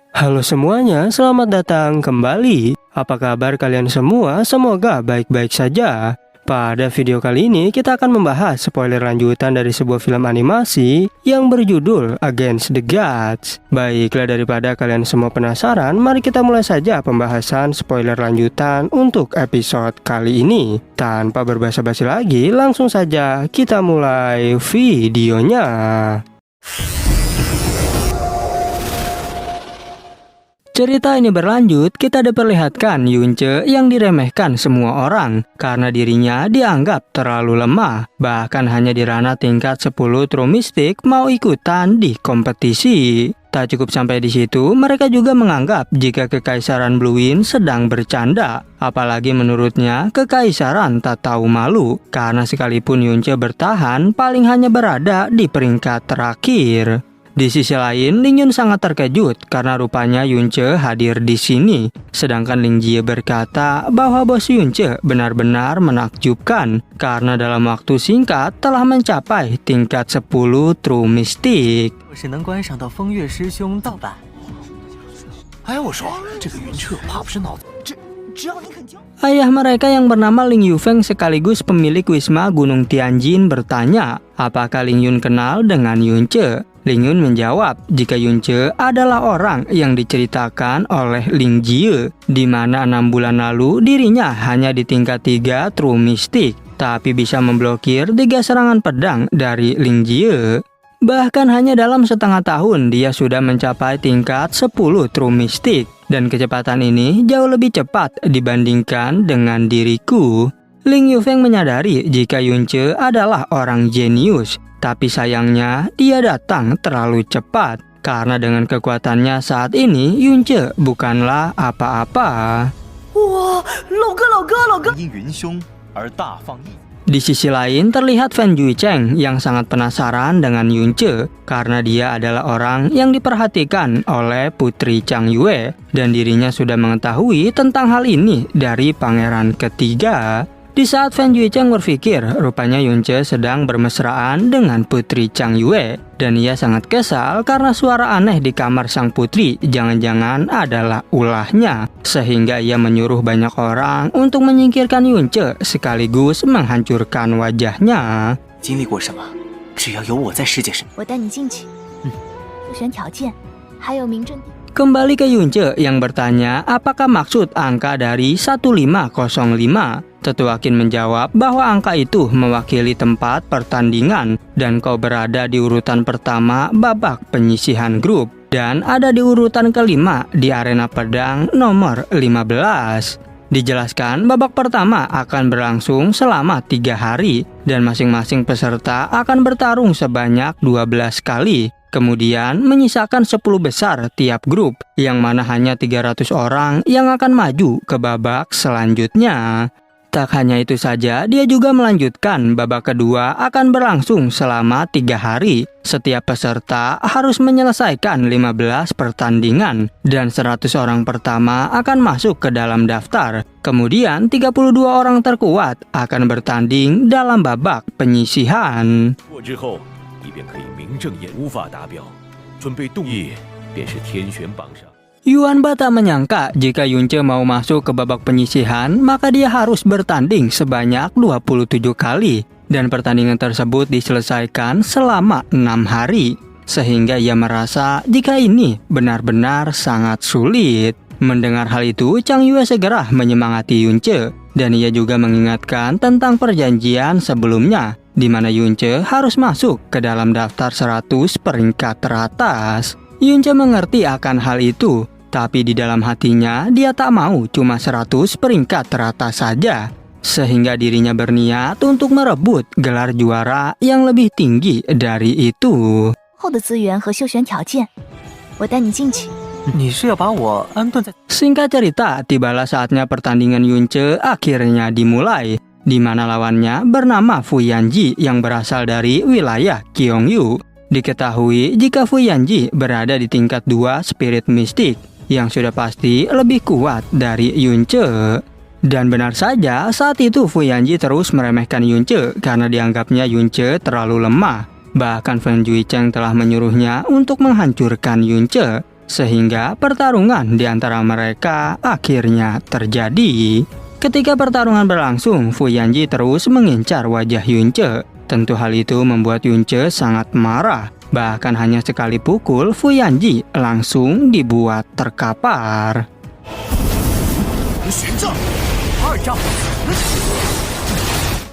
Halo semuanya, selamat datang kembali. Apa kabar kalian semua? Semoga baik-baik saja. Pada video kali ini kita akan membahas spoiler lanjutan dari sebuah film animasi yang berjudul Against the Gods. Baiklah, daripada kalian semua penasaran, mari kita mulai saja pembahasan spoiler lanjutan untuk episode kali ini. Tanpa berbasa-basi lagi, langsung saja kita mulai videonya. Cerita ini berlanjut, kita diperlihatkan Yunce yang diremehkan semua orang karena dirinya dianggap terlalu lemah. Bahkan hanya di ranah tingkat 10 True Mystic mau ikutan di kompetisi. Tak cukup sampai di situ, mereka juga menganggap jika Kekaisaran Bluewind sedang bercanda. Apalagi menurutnya, Kekaisaran tak tahu malu karena sekalipun Yunce bertahan, paling hanya berada di peringkat terakhir. Di sisi lain, Lingyun sangat terkejut karena rupanya Yunce hadir di sini. Sedangkan Lingjie berkata bahwa bos Yunce benar-benar menakjubkan karena dalam waktu singkat telah mencapai tingkat 10 True Mystic. Ayah mereka yang bernama Ling Yufeng sekaligus pemilik Wisma Gunung Tianjin bertanya, apakah Lingyun kenal dengan Yunce? Lingyun menjawab jika Yunce adalah orang yang diceritakan oleh Lingjie, di mana 6 bulan lalu dirinya hanya di tingkat 3 True Mystic, tapi bisa memblokir 3 serangan pedang dari Lingjie. Bahkan hanya dalam setengah tahun dia sudah mencapai tingkat 10 True Mystic, dan kecepatan ini jauh lebih cepat dibandingkan dengan diriku. Ling Yufeng menyadari jika Yunce adalah orang jenius, tapi sayangnya dia datang terlalu cepat karena dengan kekuatannya saat ini Yunce bukanlah apa-apa. Di sisi lain terlihat Fan Juicheng yang sangat penasaran dengan Yunce karena dia adalah orang yang diperhatikan oleh Putri Chang Yue dan dirinya sudah mengetahui tentang hal ini dari pangeran ketiga. Di saat Fan Juicheng berpikir rupanya Yunce sedang bermesraan dengan Putri Chang Yue dan ia sangat kesal karena suara aneh di kamar sang putri jangan-jangan adalah ulahnya, sehingga ia menyuruh banyak orang untuk menyingkirkan Yunce sekaligus menghancurkan wajahnya. Kembali ke Yunce yang bertanya apakah maksud angka dari 1505. Tetua Qin menjawab bahwa angka itu mewakili tempat pertandingan dan kau berada di urutan pertama babak penyisihan grup dan ada di urutan kelima di arena pedang nomor 15. Dijelaskan babak pertama akan berlangsung selama 3 hari dan masing-masing peserta akan bertarung sebanyak 12 kali. Kemudian menyisakan 10 besar tiap grup yang mana hanya 300 orang yang akan maju ke babak selanjutnya. Tak hanya itu saja, dia juga melanjutkan babak kedua akan berlangsung selama 3 hari. Setiap peserta harus menyelesaikan 15 pertandingan dan 100 orang pertama akan masuk ke dalam daftar. Kemudian 32 orang terkuat akan bertanding dalam babak penyisihan. Yuan Ba tak menyangka jika Yunce mau masuk ke babak penyisihan, maka dia harus bertanding sebanyak 27 kali. Dan pertandingan tersebut diselesaikan selama 6 hari. Sehingga ia merasa jika ini benar-benar sangat sulit. Mendengar hal itu, Chang Yue segera menyemangati Yunce. Dan ia juga mengingatkan tentang perjanjian sebelumnya, di mana Yunce harus masuk ke dalam daftar 100 peringkat teratas. Yunce mengerti akan hal itu, tapi di dalam hatinya dia tak mau cuma 100 peringkat teratas saja. Sehingga dirinya berniat untuk merebut gelar juara yang lebih tinggi dari itu. Singkat cerita, tibalah saatnya pertandingan Yunce akhirnya dimulai, di mana lawannya bernama Fu Yanji yang berasal dari wilayah Gyeongju. Diketahui jika Fu Yanji berada di tingkat 2 Spirit Mystic yang sudah pasti lebih kuat dari Yunce. Dan benar saja, saat itu Fu Yanji terus meremehkan Yunce karena dianggapnya Yunce terlalu lemah. Bahkan Fan Juicheng telah menyuruhnya untuk menghancurkan Yunce. sehingga pertarungan di antara mereka akhirnya terjadi. Ketika pertarungan berlangsung, Fu Yanji terus mengincar wajah Yunce. Tentu hal itu membuat Yunce sangat marah. Bahkan hanya sekali pukul, Fu Yanji langsung dibuat terkapar.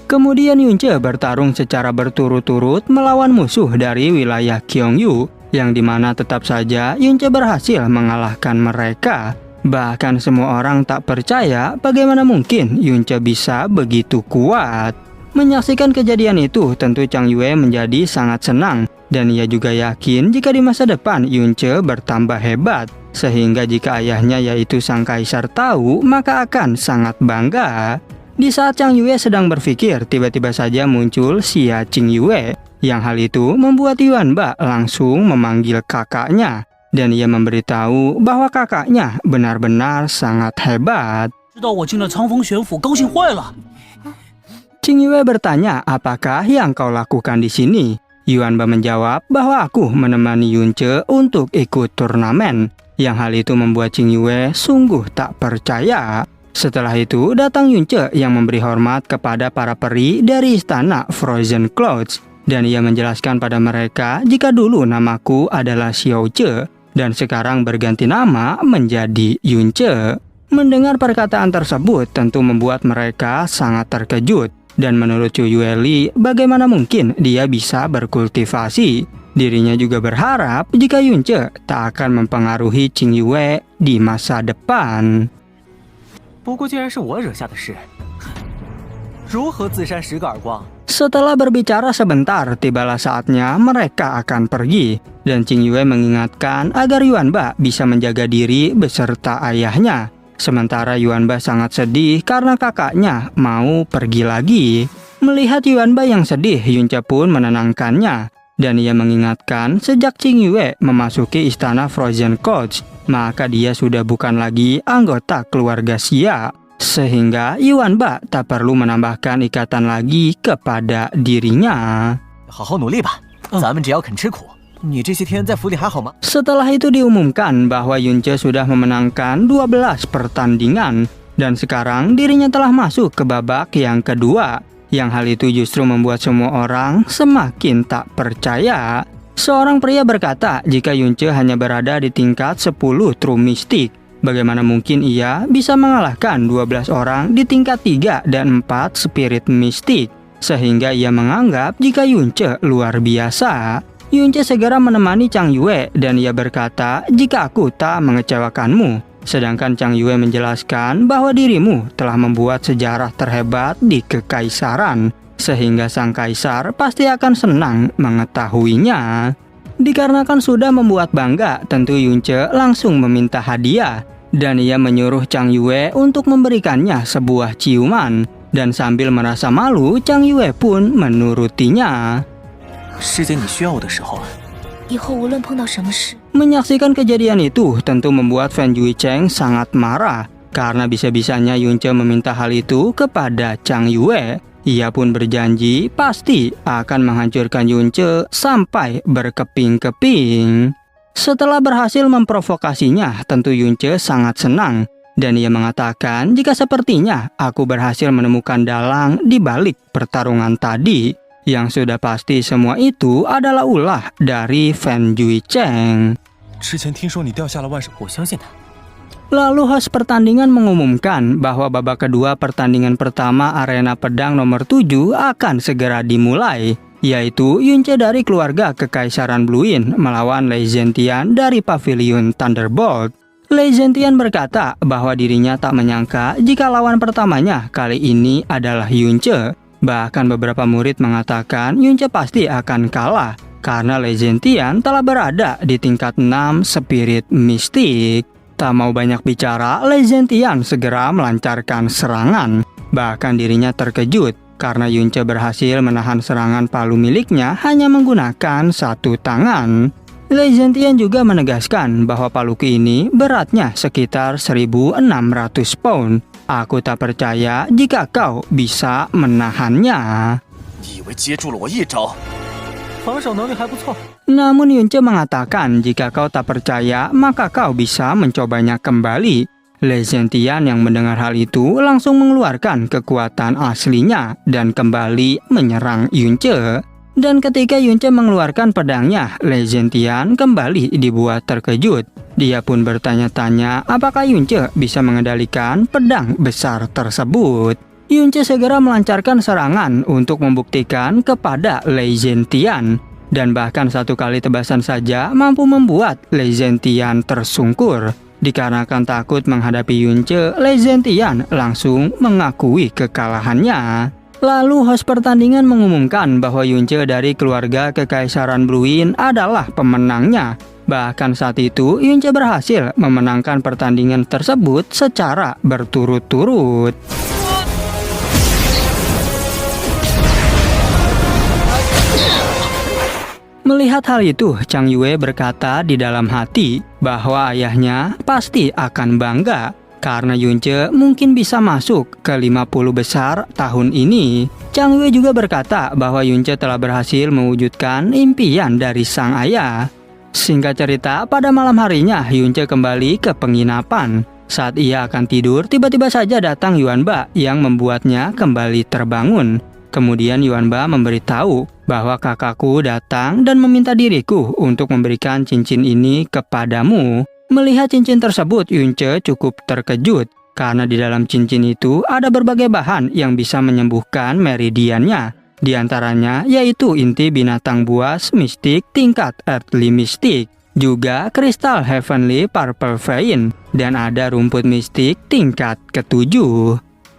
Kemudian Yunce bertarung secara berturut-turut melawan musuh dari wilayah Gyeongju, yang dimana tetap saja Yunce berhasil mengalahkan mereka. Bahkan semua orang tak percaya bagaimana mungkin Yunce bisa begitu kuat. Menyaksikan kejadian itu, tentu Chang Yue menjadi sangat senang. Dan ia juga yakin jika di masa depan Yunce bertambah hebat. Sehingga jika ayahnya yaitu sang kaisar tahu, maka akan sangat bangga. Di saat Chang Yue sedang berpikir, tiba-tiba saja muncul Xia Qingyue. Yang hal itu membuat Yuanba langsung memanggil kakaknya. Dan ia memberitahu bahwa kakaknya benar-benar sangat hebat. Qingyue bertanya, apakah yang kau lakukan di sini? Yuanba menjawab bahwa aku menemani Yunce untuk ikut turnamen. Yang hal itu membuat Qingyue sungguh tak percaya. Setelah itu datang Yunce yang memberi hormat kepada para peri dari istana Frozen Clouds. Dan ia menjelaskan pada mereka jika dulu namaku adalah Xiao Ce. Dan sekarang berganti nama menjadi Yunce. Mendengar perkataan tersebut tentu membuat mereka sangat terkejut. Dan menurut Chu Yueli, bagaimana mungkin dia bisa berkultivasi? Dirinya juga berharap jika Yunce tak akan mempengaruhi Qingyue di masa depan. Setelah berbicara sebentar, tibalah saatnya mereka akan pergi. Dan Qingyue mengingatkan agar Yuanba bisa menjaga diri beserta ayahnya. Sementara Yuanba sangat sedih karena kakaknya mau pergi lagi. Melihat Yuanba yang sedih, Yunce pun menenangkannya. Dan ia mengingatkan sejak Qingyue memasuki istana Frozen Court, maka dia sudah bukan lagi anggota keluarga Xia. Sehingga Yuanba tak perlu menambahkan ikatan lagi kepada dirinya. Setelah itu diumumkan bahwa Yunce sudah memenangkan 12 pertandingan. Dan sekarang dirinya telah masuk ke babak yang kedua. Yang hal itu justru membuat semua orang semakin tak percaya. Seorang pria berkata jika Yunce hanya berada di tingkat 10 True Mystic, bagaimana mungkin ia bisa mengalahkan 12 orang di tingkat 3 dan 4 Spirit Mystic? Sehingga ia menganggap jika Yunce luar biasa. Yunce segera menemani Chang Yue dan ia berkata, jika aku tak mengecewakanmu. Sedangkan Chang Yue menjelaskan bahwa dirimu telah membuat sejarah terhebat di kekaisaran. Sehingga sang kaisar pasti akan senang mengetahuinya. Dikarenakan sudah membuat bangga, tentu Yunce langsung meminta hadiah. Dan ia menyuruh Chang Yue untuk memberikannya sebuah ciuman. Dan sambil merasa malu, Chang Yue pun menurutinya. Menyaksikan kejadian itu tentu membuat Fan Juicheng sangat marah. Karena bisa-bisanya Yunce meminta hal itu kepada Chang Yue. Ia pun berjanji pasti akan menghancurkan Yunce sampai berkeping-keping. Setelah berhasil memprovokasinya, tentu Yunce sangat senang. Dan ia mengatakan jika sepertinya aku berhasil menemukan dalang di balik pertarungan tadi. Yang sudah pasti semua itu adalah ulah dari Fan Juicheng. Lalu host pertandingan mengumumkan bahwa babak kedua pertandingan pertama arena pedang nomor 7 akan segera dimulai, yaitu Yunce dari keluarga Kekaisaran Bluin melawan Lei Zentian dari Pavilion Thunderbolt. Lei Zentian berkata bahwa dirinya tak menyangka jika lawan pertamanya kali ini adalah Yunce. Bahkan beberapa murid mengatakan Yunce pasti akan kalah karena Lei Zentian telah berada di tingkat 6 Spirit Mystic. Tak mau banyak bicara, Lei Zentian segera melancarkan serangan. Bahkan dirinya terkejut karena Yunce berhasil menahan serangan palu miliknya hanya menggunakan satu tangan. Lei Zentian juga menegaskan bahwa paluku ini beratnya sekitar 1.600 pound. Aku tak percaya jika kau bisa menahannya. 防守能力还不错。 Namun Yunce mengatakan jika kau tak percaya, maka kau bisa mencobanya kembali. Lei Zhentian yang mendengar hal itu langsung mengeluarkan kekuatan aslinya dan kembali menyerang Yunce. Dan ketika Yunce mengeluarkan pedangnya, Lei Zhentian kembali dibuat terkejut. Dia pun bertanya-tanya apakah Yunce bisa mengendalikan pedang besar tersebut. Yunce segera melancarkan serangan untuk membuktikan kepada Lei Zhentian. Dan bahkan satu kali tebasan saja mampu membuat Lei Zhentian tersungkur. Dikarenakan takut menghadapi Yunce, Lei Zhentian langsung mengakui kekalahannya. Lalu host pertandingan mengumumkan bahwa Yunce dari keluarga Kekaisaran Bluin adalah pemenangnya. Bahkan saat itu Yunce berhasil memenangkan pertandingan tersebut secara berturut-turut. Melihat hal itu, Chang Yue berkata di dalam hati bahwa ayahnya pasti akan bangga karena Yunce mungkin bisa masuk ke 50 besar tahun ini. Chang Yue juga berkata bahwa Yunce telah berhasil mewujudkan impian dari sang ayah. Singkat cerita, pada malam harinya Yunce kembali ke penginapan. Saat ia akan tidur, tiba-tiba saja datang Yuanba yang membuatnya kembali terbangun. Kemudian Yuanba memberitahu bahwa kakakku datang dan meminta diriku untuk memberikan cincin ini kepadamu. Melihat cincin tersebut, Yunce cukup terkejut karena di dalam cincin itu ada berbagai bahan yang bisa menyembuhkan meridiannya. Di antaranya yaitu inti binatang buas mistik tingkat Earthly Mystic, juga kristal Heavenly Purple Vein, dan ada rumput mistik tingkat ke-7.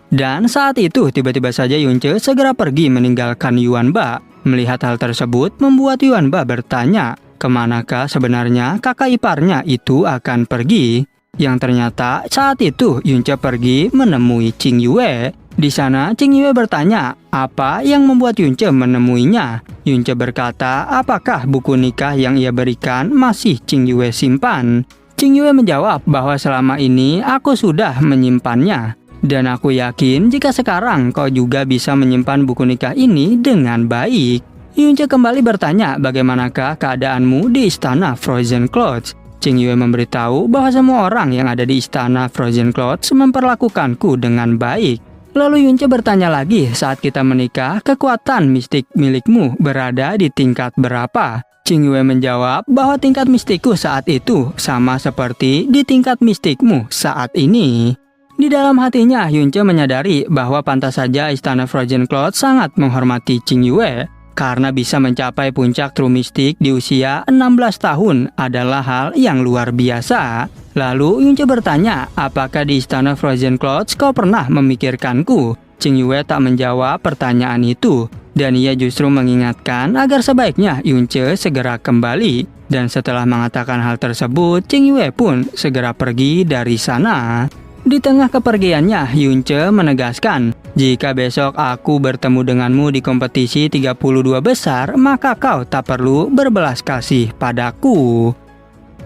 Dan saat itu tiba-tiba saja Yunce segera pergi meninggalkan Yuanba. Melihat hal tersebut membuat Yuanba bertanya, kemanakah sebenarnya kakak iparnya itu akan pergi? Yang ternyata saat itu Yunce pergi menemui Qing Yue. Di sana Qing Yue bertanya apa yang membuat Yunce menemuinya. Yunce berkata apakah buku nikah yang ia berikan masih Qing Yue simpan. Qing Yue menjawab bahwa selama ini aku sudah menyimpannya. Dan aku yakin jika sekarang kau juga bisa menyimpan buku nikah ini dengan baik. Yunce kembali bertanya bagaimanakah keadaanmu di istana Frozen Clouds. Qing Yue memberitahu bahwa semua orang yang ada di istana Frozen Clouds memperlakukanku dengan baik. Lalu Yunce bertanya lagi, saat kita menikah, kekuatan mistik milikmu berada di tingkat berapa? Qing Yue menjawab bahwa tingkat mistikku saat itu sama seperti di tingkat mistikmu saat ini. Di dalam hatinya, Yunce menyadari bahwa pantas saja istana Frozen Cloud sangat menghormati Qing Yue. Karena bisa mencapai puncak True Mystic di usia 16 tahun adalah hal yang luar biasa. Lalu Yunce bertanya, apakah di istana Frozen Clouds kau pernah memikirkanku? Qing Yue tak menjawab pertanyaan itu. Dan ia justru mengingatkan agar sebaiknya Yunce segera kembali. Dan setelah mengatakan hal tersebut, Qing Yue pun segera pergi dari sana. Di tengah kepergiannya, Yunce menegaskan, jika besok aku bertemu denganmu di kompetisi 32 besar, maka kau tak perlu berbelas kasih padaku.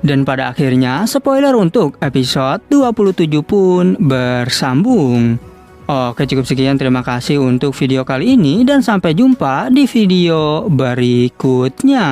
Dan pada akhirnya, spoiler untuk episode 27 pun bersambung. Oke, cukup sekian. Terima kasih untuk video kali ini dan sampai jumpa di video berikutnya.